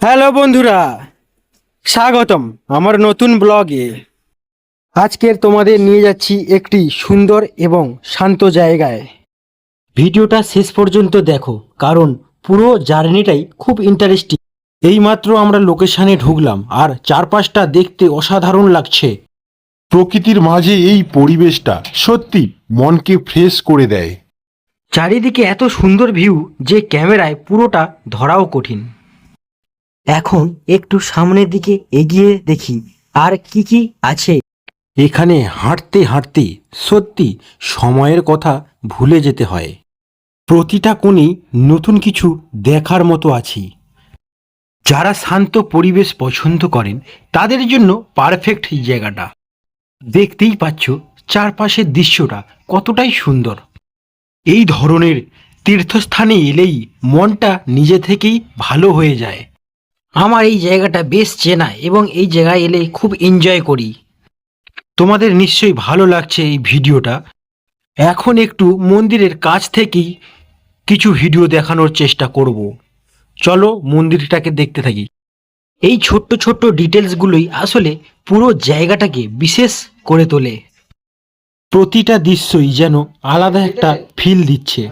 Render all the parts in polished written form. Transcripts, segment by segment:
Hello বন্ধুরা, স্বাগতম আমার নতুন ব্লগে। আজকের তোমাদের নিয়ে যাচ্ছি একটি সুন্দর এবং শান্ত জায়গায়। ভিডিওটা শেষ পর্যন্ত দেখো, কারণ পুরো জার্নিটাই খুব ইন্টারেস্টিং। এইমাত্র আমরা লোকেশনে ঢুকলাম আর চারপাশটা দেখতে অসাধারণ লাগছে। প্রকৃতির মাঝে এই পরিবেশটা সত্যি মনকে ফ্রেশ করে দেয়। চারিদিকে এত সুন্দর ভিউ যে ক্যামেরায় পুরোটা ধরাও কঠিন। এখন একটু সামনের দিকে এগিয়ে দেখি আর কি কি আছে। এখানে হাঁটতে হাঁটতে সত্যি সময়ের কথা ভুলে যেতে হয়। প্রতিটা কোণে নতুন কিছু দেখার মতো আছে। যারা শান্ত পরিবেশ পছন্দ করেন তাদের জন্য পারফেক্ট এই জায়গাটা। দেখতেই পাচ্ছ চারপাশের দৃশ্যটা কতটাই সুন্দর। এই ধরনের তীর্থস্থানে এলেই মনটা নিজে থেকেই ভালো হয়ে যায়। আমার এই জায়গাটা বেশ চেনা এবং এই জায়গায় এলে খুব এনজয় করি। তোমাদের নিশ্চয়ই ভালো লাগছে এই ভিডিওটা। এখন একটু মন্দিরের কাছ থেকেই কিছু ভিডিও দেখানোর চেষ্টা করব। চলো মন্দিরটাকে দেখতে থাকি। এই ছোট্ট ছোট্ট ডিটেলসগুলোই আসলে পুরো জায়গাটাকে বিশেষ করে তোলে। প্রতিটা দৃশ্যই যেন আলাদা একটা ফিল দিচ্ছে।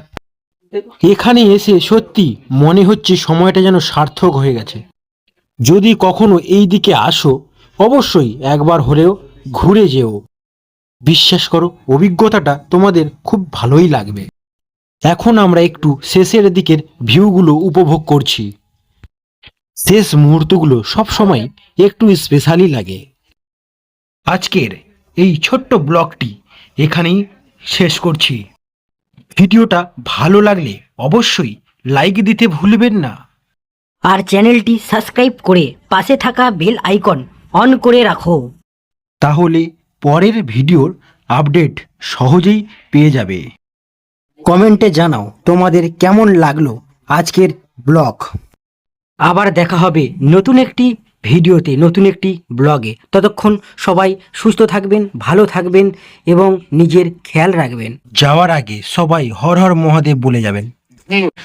এখানে এসে সত্যি মনে হচ্ছে সময়টা যেন সার্থক হয়ে গেছে। যদি কখনো এই দিকে আসো, অবশ্যই একবার হলেও ঘুরে যেও। বিশ্বাস করো, অভিজ্ঞতাটা তোমাদের খুব ভালোই লাগবে। এখন আমরা একটু শেষের দিকের ভিউগুলো উপভোগ করছি। শেষ মুহূর্তগুলো সবসময় একটু স্পেশালই লাগে। আজকের এই ছোট্ট ব্লগটি এখানেই শেষ করছি। ভিডিওটা ভালো লাগলে অবশ্যই লাইক দিতে ভুলবেন না। আর চ্যানেলটি সাবস্ক্রাইব করে পাশে থাকা বেল আইকন অন করে রাখো। তাহলে পরের ভিডিওর আপডেট সহজেই পেয়ে যাবে। কমেন্টে জানাও তোমাদের কেমন লাগলো আজকের ব্লগ। আবার দেখা হবে নতুন একটি ভিডিওতে, নতুন একটি ব্লগে। ততক্ষণ সবাই সুস্থ থাকবেন, ভালো থাকবেন এবং নিজের খেয়াল রাখবেন। যাওয়ার আগে সবাই হর হর মহাদেব বলে যাবেন।